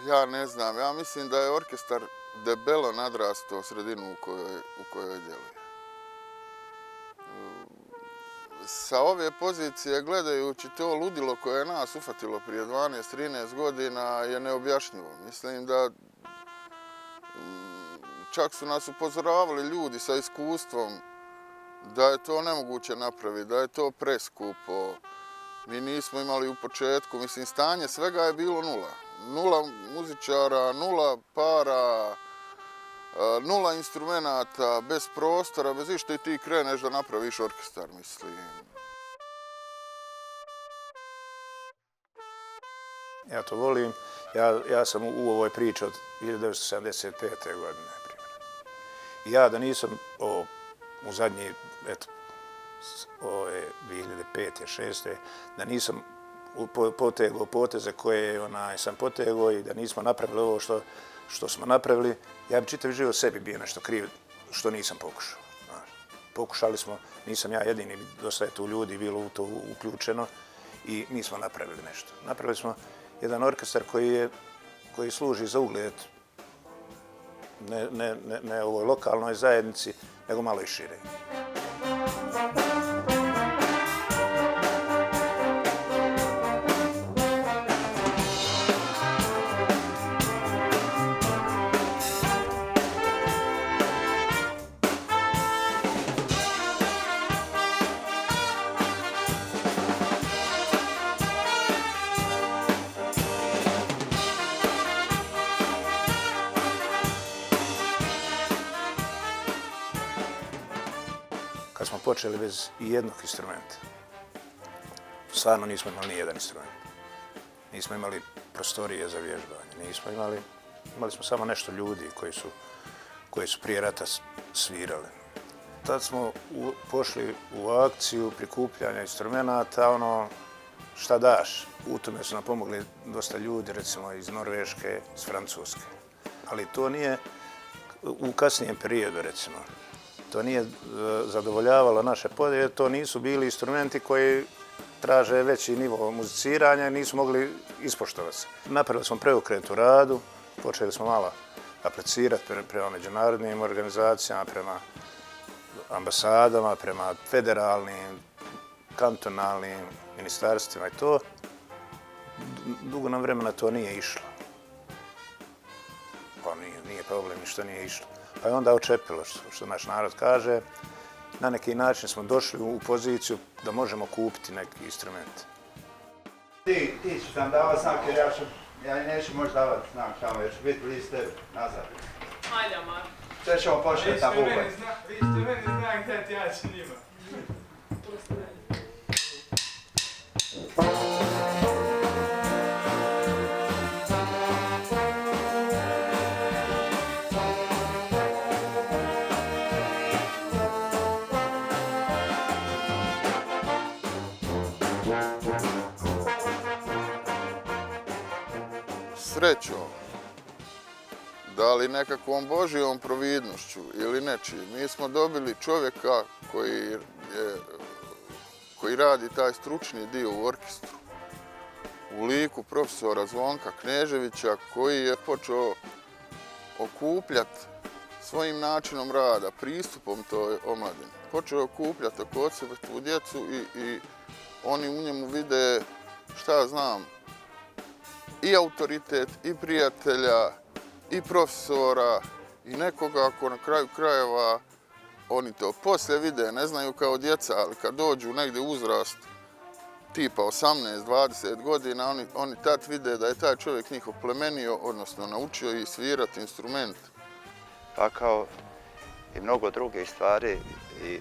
Ja ne znam, ja mislim da je orkestar debelo nadrastao sredinu u kojoj djeluje. Sa ove pozicije, gledajući to ludilo koje je nas ufatilo prije 12-13 godina, je neobjašnjivo. Mislim da čak su nas upozoravali ljudi sa iskustvom da je to nemoguće napraviti, da je to preskupo. Mi nismo imali u početku, mislim, stanje svega je bilo nula. Nula muzičara, nula para, nula instrumenata, bez prostora, bez išta i ti kreneš da napraviš orkestar, mislim. Ja to volim. Ja sam u ovoj priči od 1975. godine, na primjer. I ja da nisam u zadnji, eto, ove 2005. 2006. da nisam potegao poteze koje sam potegao i da nismo napravili ovo što smo napravili, ja bi čitav život sebi bio nešto kriv što nisam pokušao. Pokušali smo, nisam ja jedini, dosta je tu ljudi bilo u to uključeno i mi smo napravili nešto. Napravili smo jedan orkestar koji služi za ugled ne ovoj lokalnoj zajednici, nego malo i šire. Kad smo počeli bez jednog instrumenta, stvarno nismo imali ni jedan instrument. Nismo imali prostorije za vježbanje, imali smo samo nešto ljudi koji su prije rata svirali. Tad smo pošli u akciju prikupljanja instrumenta, šta daš. U tome su nam pomogli dosta ljudi, recimo iz Norveške, iz Francuske. Ali to nije u kasnijem periodu, recimo. To nije zadovoljavalo naše potrebe, to nisu bili instrumenti koji traže veći nivo muziciranja i nisu mogli ispoštovati se. Napravili smo preokret u radu, počeli smo malo aplicirati prema međunarodnim organizacijama, prema ambasadama, prema federalnim, kantonalnim ministarstvima i to. Dugo nam vremena to nije išlo. Pa nije problem ni što nije išlo. Pa je onda očepilo, što naš narod kaže. Na neki način smo došli u poziciju da možemo kupiti neki instrument. Ti ćeš nam davati znak jer ja neću možda davati znak tamo jer ću biti bliz tebe, nazad. Ajde, Amar. Sve ćemo početi na bubanj. Vi ste meni znak dati, ja ću njima. Srećom, da li nekakvom Božjom providnošću ili nečim, mi smo dobili čovjeka koji radi taj stručni dio u orkestru. U liku profesora Zvonka Kneževića koji je počeo okupljati svojim načinom rada, pristupom toj omladini. Počeo okupljati oko sebe tu djecu i oni u njemu vide, šta znam, i autoritet, i prijatelja, i profesora, i nekoga ko na kraju krajeva oni to poslije vide, ne znaju kao djeca, ali kad dođu negdje uzrast tipa 18-20 godina, oni tad vide da je taj čovjek njih oplemenio, odnosno naučio ih svirati instrument. Pa kao i mnogo drugih stvari i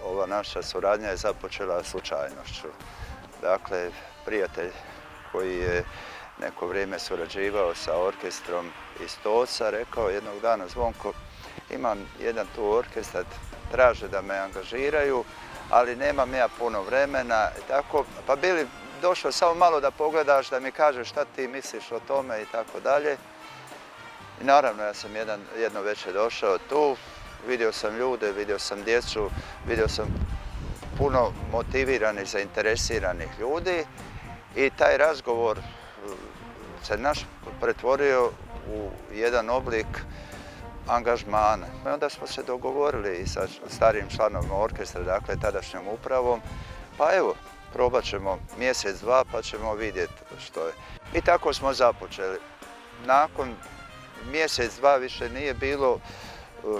ova naša suradnja je započela slučajnošću. Dakle, prijatelj koji je neko vrijeme surađivao sa orkestrom iz Toca, rekao jednog dana: Zvonko, imam jedan tu orkestar, traže da me angažiraju, ali nemam ja puno vremena. Tako, pa bili došao samo malo da pogledaš, da mi kažeš šta ti misliš o tome i tako dalje. I naravno, ja sam jedno večer došao tu, vidio sam ljude, vidio sam djecu, vidio sam puno motiviranih, zainteresiranih ljudi i taj razgovor se naš pretvorio u jedan oblik angažmana. I onda smo se dogovorili i sa starijim članovima orkestra, dakle tadašnjom upravom, pa evo, probat ćemo mjesec, dva, pa ćemo vidjeti što je. I tako smo započeli. Nakon mjesec, dva više nije bilo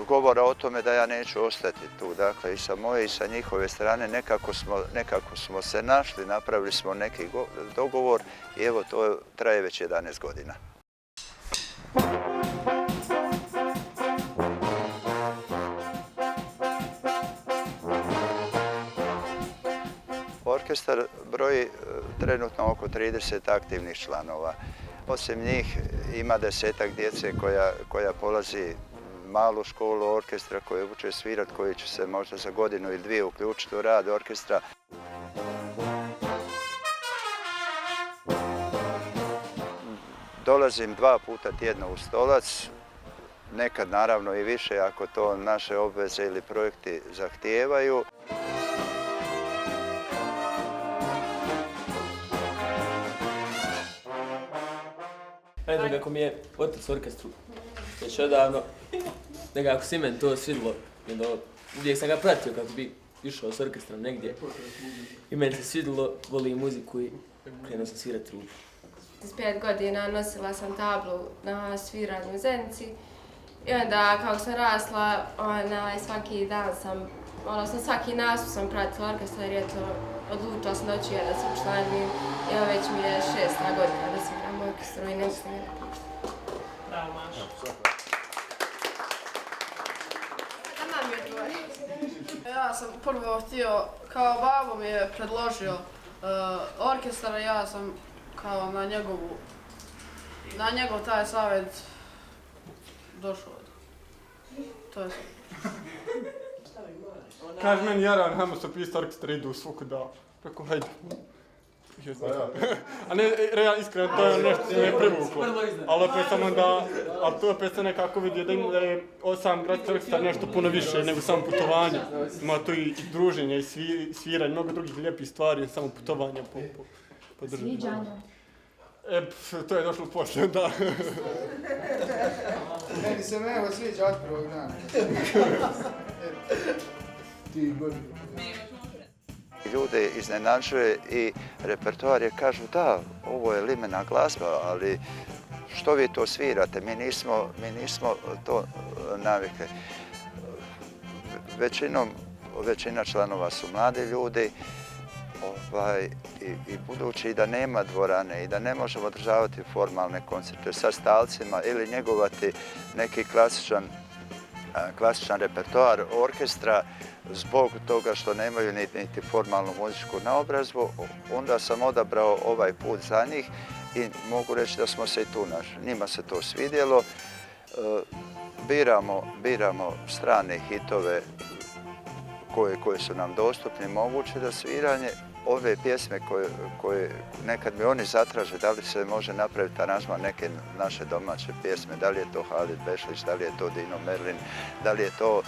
govora o tome da ja neću ostati tu. Dakle, i sa moje i sa njihove strane nekako smo se našli, napravili smo neki dogovor i evo to traje već 11 godina. Orkestar broji trenutno oko 30 aktivnih članova. Osim njih ima 10-ak djece koja polazi malu školu orkestra, koje uče svirat, koji će se možda za godinu ili dvije uključiti u rad orkestra. Dolazim 2 puta tjedno u Stolac, nekad naravno i više ako to naše obveze ili projekti zahtijevaju. Ajde, kako mi je otac u orkestru već odavno, nekako si meni to svidlo, uvijek sam ga pratio kako bi išao s orkestrom negdje i meni se svidlo, volim muziku i krenuo sam svirat trubu. S 5 godina nosila sam tablu na sviranju u Zenici i onda kako sam rasla, svaki dan svaki nastup sam pratila orkestar jer odlučila sam da ću ja da se učlanim. Evo već mi je 6. godina da sviram u orkestru i ne mislim da napuštam. Bravo, Maša. Ja sam prvo htio, kao babo mi je predložio orkestar, ja sam kao na njegov taj savjet došao. To je sve. Kaži meni, Jaran, hajmo se pisati orkestra, idu svukuda. Rekao, hajde. A ne, iskreno, to je nešto što me je privuklo. Ali opet sam onda, ali tu opet sam nekako vidio da je sam gradski orkestar nešto puno više nego samo putovanje. Ima tu i druženje, i sviranje, mnogo drugih lijepih stvari, samo putovanja po državi. Sviđanja. To je došlo poslije, da. Meni se evo sviđa od prvog dana. Ti godinu. Ljude iznenađuje i repertoar je kažu da, ovo je limena glazba, ali što vi to svirate? Mi nismo to navikli. Većina članova su mladi ljudi i budući da nema dvorane i da ne možemo održavati formalne koncerte sa stalcima ili njegovati neki klasičan repertoar orkestra zbog toga što nemaju niti formalnu muzičku naobrazbu, onda sam odabrao ovaj put za njih i mogu reći da smo se i tu našli. Njima se to svidjelo. Biramo strane hitove koje su nam dostupni, moguće da sviranje. Ove pjesme koje nekad mi oni zatraže, da li se može napraviti aranžman neke naše domaće pjesme, da li je to Halid Bešlić, da li je to Dino Merlin, da li je to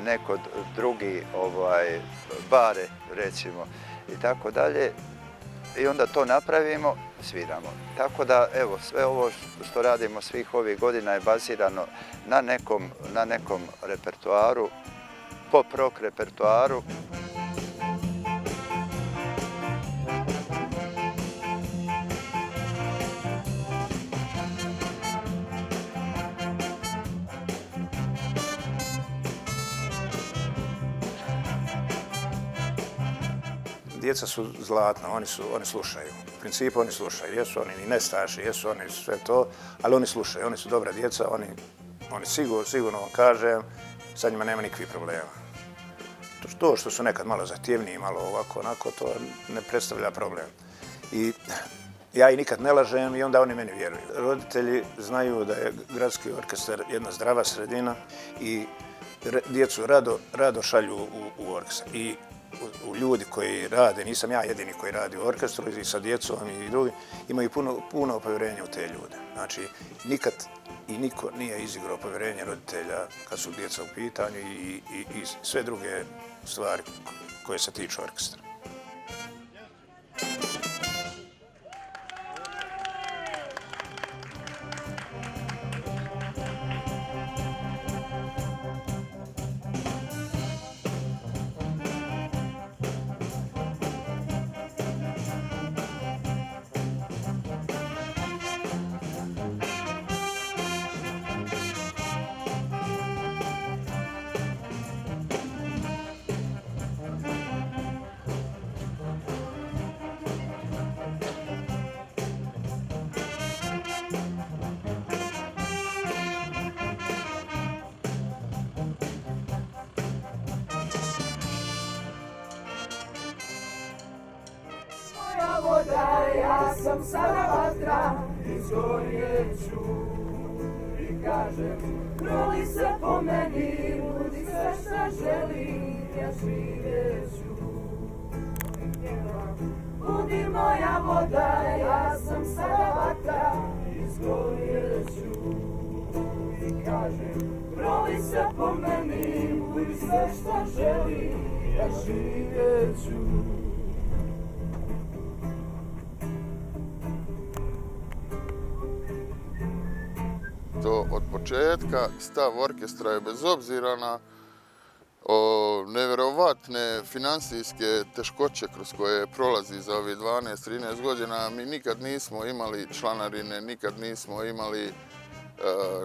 neko drugi Bare, recimo, i tako dalje. I onda to napravimo, sviramo. Tako da, evo, sve ovo što radimo svih ovih godina je bazirano na nekom repertoaru, pop-rock repertoaru. Djeca su zlatna, oni slušaju. U principu oni slušaju. Jesu oni i nestaši, jesu oni sve to, ali oni slušaju. Oni su dobra djeca, oni sigurno vam kažem, sa njima nema nikakvih problema. To što su nekad malo zahtjevniji, malo ovako, onako, to ne predstavlja problem. I ja i nikad ne lažem i onda oni meni vjeruju. Roditelji znaju da je gradski orkestar jedna zdrava sredina i djecu rado šalju u orkestar. I u ljudi koji rade, nisam ja jedini koji radi u orkestru i sa djecom i drugi, imaju puno povjerenja u te ljude. Znači, nikad i niko nije izigrao povjerenje roditelja kad su djeca u pitanju i sve druge stvari koje se tiču orkestra. Ja sam sada vatra, izgorjet ću i kažem, roli se po meni, budi sve šta želim, ja živjet ću. Budi moja voda, ja sam sada vatra, izgorjet ću i kažem, roli se po meni, budi sve šta želim, ja živjet ću. To od početka stav orkestra je bez obzira na nevjerovatne financijske teškoće kroz koje prolazi za ovih 12-13 godina. Mi nikad nismo imali članarine, nikad nismo imali,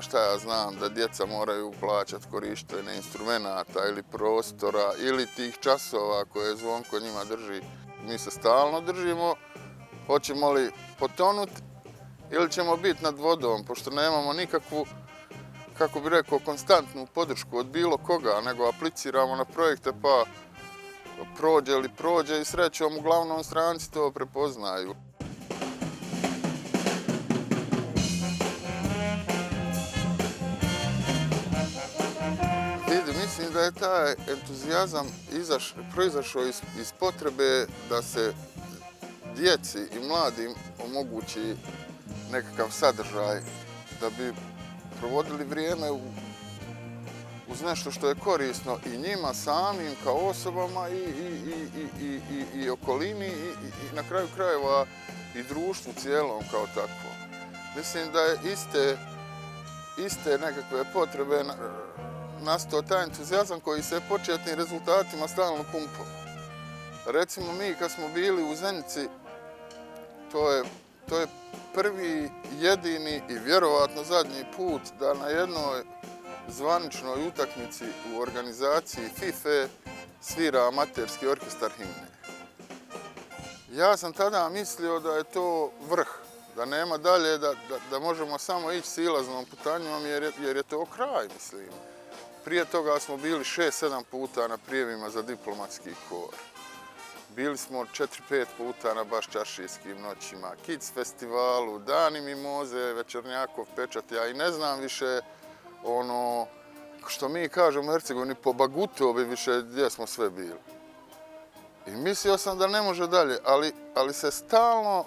šta ja znam, da djeca moraju plaćati korištenje instrumenata ili prostora ili tih časova koje Zvonko njima drži. Mi se stalno držimo, hoćemo li potonuti ili ćemo biti nad vodom, pošto nemamo nikakvu, kako bi rekao, konstantnu podršku od bilo koga, nego apliciramo na projekte pa prođe ili prođe i srećom uglavnom stranci to prepoznaju. Mislim da je taj entuzijazam proizašao iz potrebe da se djeci i mladim omogući nekakav sadržaj, da bi provodili vrijeme uz nešto što je korisno i njima samim kao osobama i okolini i na kraju krajeva i društvu cijelom kao takvo. Mislim da je iste nekakve potrebe nastao taj entuzijazam koji se početnim rezultatima stalno pumpao. Recimo mi kad smo bili u Zenici, to je prvi, jedini i vjerovatno zadnji put da na jednoj zvaničnoj utakmici u organizaciji FIFA svira amaterski orkestar himne. Ja sam tada mislio da je to vrh, da nema dalje, da možemo samo ići silaznom putanjom jer je to kraj, mislim. Prije toga smo bili 6-7 puta na prijemima za diplomatski kor. Bili smo 4-5 puta na Baščaršijskim noćima, Kids festivalu, Dani mimoze, Večernjakov pečat, ja i ne znam više ono što mi kažemo u Hercegovini po Bagutovi više gdje smo sve bili. I mislio sam da ne može dalje, ali se stalno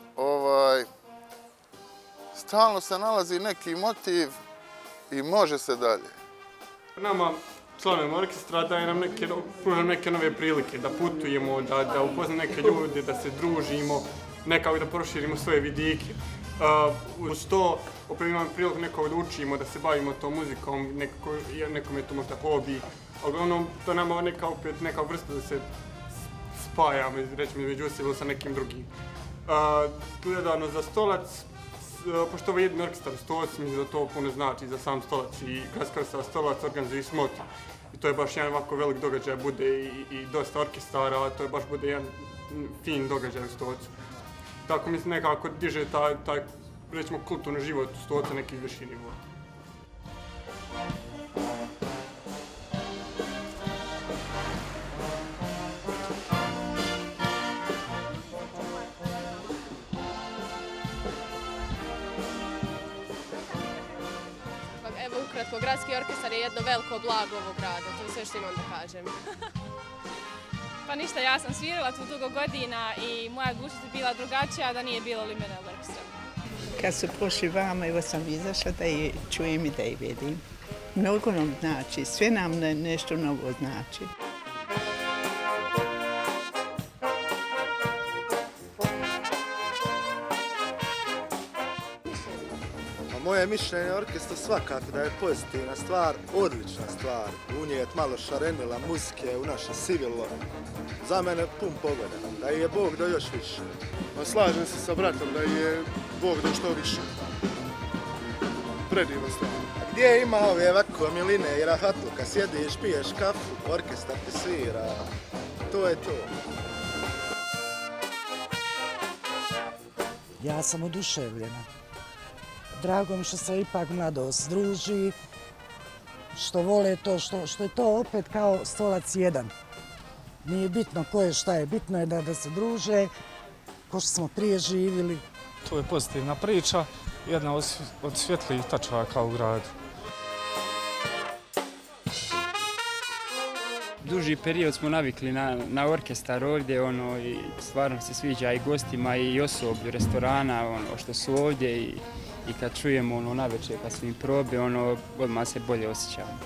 se nalazi neki motiv i može se dalje. Nama, članovima orkestra, daje nam pruža neke nove prilike, da putujemo, da upoznamo neke ljude, da se družimo, nekako da proširimo svoje vidike. Uz to, opet imamo priliku nekako da učimo, da se bavimo tom muzikom, nekom je to možda hobi. Uglavnom, to nama opet neka vrsta da se spajamo, rećemo između sebe sa nekim drugim. Gledano za Stolac, pošto ovo je jedin orkestar Stolac, mislim da to puno znači za sam Stolac i Gradska orkestra Stolac organizuje smotru. I to je baš jedan ovako velik događaj, bude i dosta orkestara, to je baš bude jedan fin događaj u Stolcu. Tako mislim nekako diže taj recimo kulturni život u Stolcu neki viši nivo. ukratko, gradski orkestar je jedno veliko blago ovog grada, to je sve što imam da kažem. Pa ništa, ja sam svirala tu dugo godina i moja dužnost je bila drugačija da nije bilo Limenel orkestra. Kad su prošli vama, evo sam izašla da je čujem i da je vidim. Mnogo nam znači, sve nam nešto novo znači. Moje mišljenje orkestra svakako da je pozitivna stvar, odlična stvar. Unijet malo šarenila muzike u naše sivilo. Za mene pun pogoda, da je Bog do još više. Slažem se sa bratom da je Bog do što više. Predivna stvar. Gdje ima ove ovako miline i rahatluka, sjediš, piješ kafu, orkestar ti svira. To je to. Ja sam oduševljena. Drago mi što se ipak mladost druži, što vole to, što je to opet kao stolac jedan. Nije bitno ko je šta je, bitno je da se druže, ko što smo prije živjeli. To je pozitivna priča, jedna od svjetlijih tačaka u gradu. Duži period smo navikli na orkestar ovdje, i stvarno se sviđa i gostima i osoblju restorana, što su ovdje i kad čujemo navečer, kad su im probe, odmah se bolje osjećamo.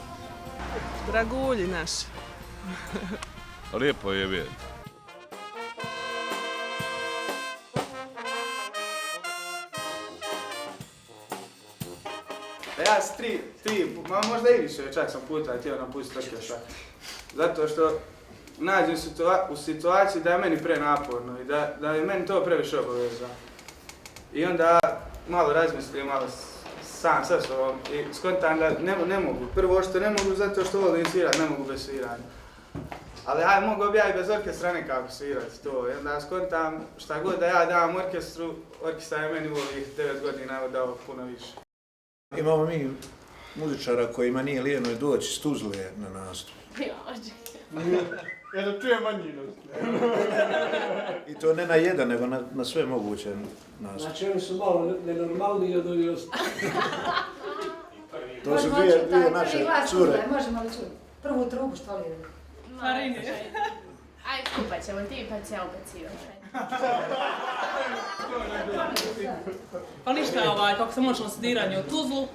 Dragulji naši. Lijepo je vidjeti. Ja sam možda i više čak sam puta htio napustiti orkestar. Zato što nađem u situaciji da je meni prenaporno i da je meni to previše obaveza. I onda malo razmislim, malo sam sa sobom i skontam da ne mogu. Prvo što ne mogu zato što volim svirati, ne mogu bez sviranja. Ali mogu bi ja i bez orkestra nekako svirati to. I onda skontam šta god da ja dam orkestru, orkestar je meni u ovih 9 godina dao puno više. Imamo mi muzičara kojima nije lijeno doći s Tuzle na nastup. Ja da čujem manjinu. I to ne na jedan, nego na sve moguće nastup. Znači oni su malo nenormalniji od ovih ostali. To su dvije naše cure. Možemo li čuti? Prvu trubu što li je? Marini. Ajde, skupat ćemo ti pa će ja ubacivati. Pa ništa, kako sam odšla na studiranje u Tuzlu,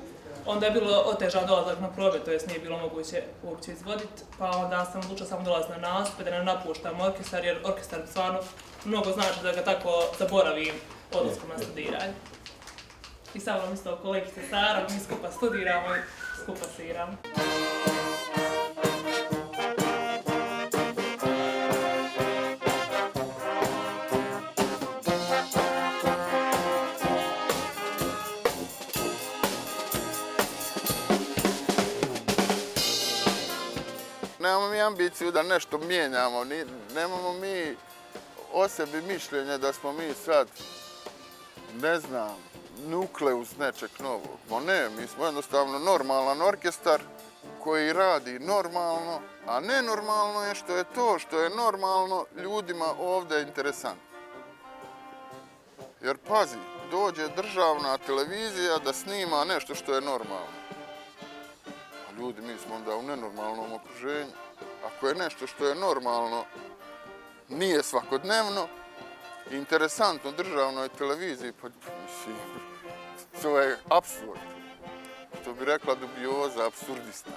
onda je bilo otežan dolazak na probe, to jest nije bilo moguće uopće izvoditi, pa onda sam odlučila samo dolaziti na nastupe, da ne napuštam orkestar, jer orkestar stvarno mnogo znači da ga tako zaboravim odlaskom na studiranje. I sa mnom isto kolegice Sara, mi skupa studiramo i skupa sviramo. Nemamo mi ambiciju da nešto mijenjamo, nemamo mi o sebi mišljenje da smo mi sad, ne znam, nukleus nečeg novog. Ma ne, mi smo jednostavno normalan orkestar koji radi normalno, a nenormalno je što je to što je normalno ljudima ovdje interesantno. Jer pazi, dođe državna televizija da snima nešto što je normalno. Ljudi, mi smo onda u nenormalnom okruženju. Ako je nešto što je normalno, nije svakodnevno, interesantno državnoj televiziji, pa mislim, to je apsurd. To bi rekla dubioza, apsurdistan.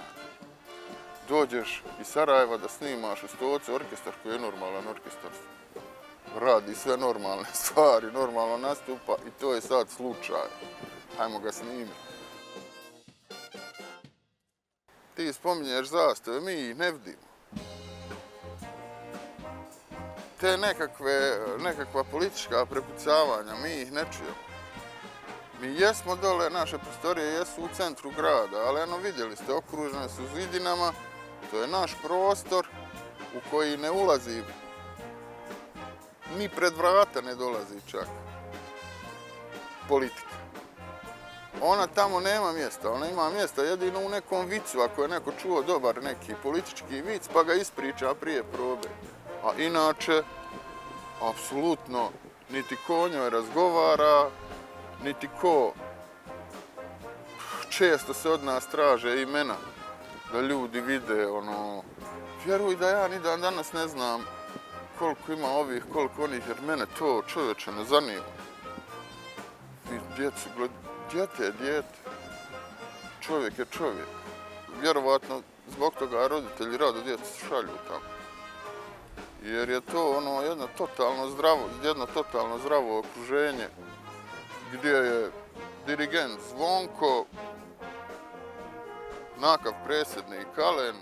Dođeš iz Sarajeva da snimaš u Stoce orkestar koji je normalan orkestar. Radi sve normalne stvari, normalno nastupa i to je sad slučaj. Hajmo ga snimiti. Ti spominješ zastave, mi ih ne vidimo. Te nekakva politička prepucavanja, mi ih ne čujemo. Mi jesmo dole, naše prostorije jesu u centru grada, ali vidjeli ste, okružene su zidinama, to je naš prostor u koji ne ulazi, ni pred vrata ne dolazi čak politika. Ona tamo nema mjesta, ona ima mjesta jedino u nekom vicu, ako je neko čuo dobar neki politički vic, pa ga ispriča prije probe. A inače, apsolutno, niti ko o njoj razgovara, niti ko često se od nas traže imena, da ljudi vide, vjeruj da ja ni dan danas ne znam koliko ima ovih, koliko onih, jer mene to čovječe ne zanima. Dijete je dijete, čovjek je čovjek. Vjerovatno zbog toga roditelji rado djecu šalju tamo. Jer je to jedno totalno zdravo okruženje gdje je dirigent Zvonko, nakav predsjednik Alen,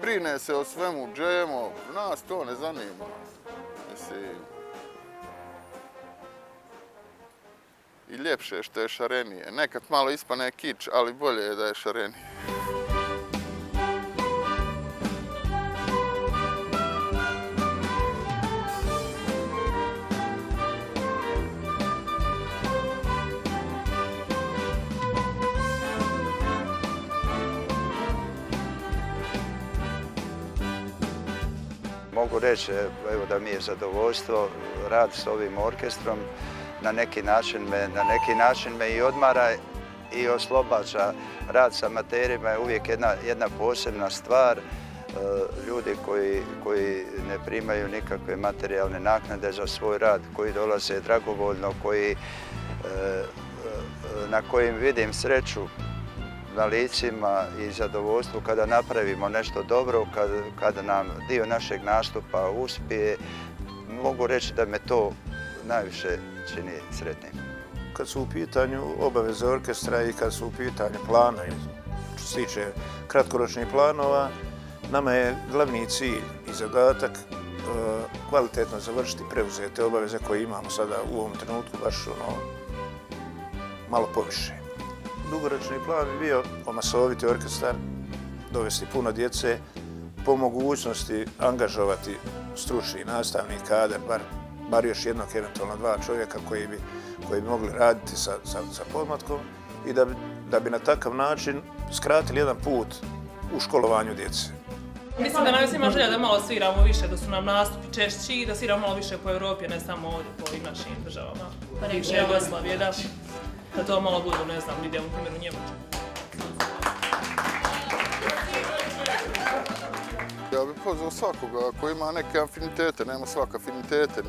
brine se o svemu Džemo, nas to ne zanima. Mislim, i ljepše je što je šarenije. Nekad malo ispane kič, ali bolje je da je šarenije. Mogu reći da mi je zadovoljstvo rad s ovim orkestrom. Na neki način me i odmara i oslobađa. Rad sa amaterima je uvijek jedna posebna stvar. Ljudi koji ne primaju nikakve materijalne naknade za svoj rad, koji dolaze dragovoljno, na kojim vidim sreću na licima i zadovoljstvo kada napravimo nešto dobro, kada nam dio našeg nastupa uspije. Mogu reći da me to najviše čini sretnim. Kad su u pitanju obaveze orkestra i kad su u pitanju plana, što se tiče kratkoročnih planova, nama je glavni cilj i zadatak kvalitetno završiti preuzete obaveze koje imamo sada u ovom trenutku, baš malo poviše. Dugoročni plan bi bio omasoviti orkestar, dovesti puno djece, po mogućnosti angažovati stručni nastavni kadar, bar još jednog, eventualno 2 čovjeka koji bi mogli raditi sa podmlatkom i da bi na takav način skratili jedan put u školovanju djece. Mislim da nam je svima želja da malo sviramo više, da su nam nastupi češći i da sviramo malo više po Europi, ne samo ovdje po ovim našim državama. Bivše Jugoslavije, da to malo budu, ne znam, idemo u primjer u Njemačku. Ja bih pozvao svakoga koji ima neke afinitete, nema svaka afinitete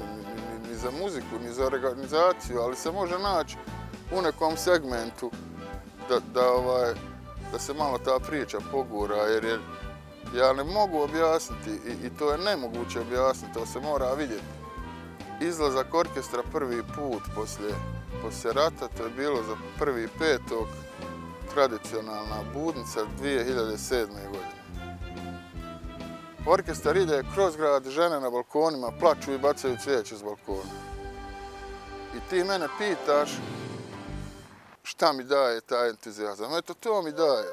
ni za muziku, ni za organizaciju, ali se može naći u nekom segmentu da se malo ta priča pogura, jer ja ne mogu objasniti i to je nemoguće objasniti, to se mora vidjeti. Izlazak orkestra prvi put poslije rata, to je bilo za 1.5. tradicionalna budnica 2007. godine. Orkestar ide kroz grad, žene na balkonima plaču i bacaju cvijeće s balkona. I ti mene pitaš šta mi daje taj entuzijazam. Eto, to mi daje.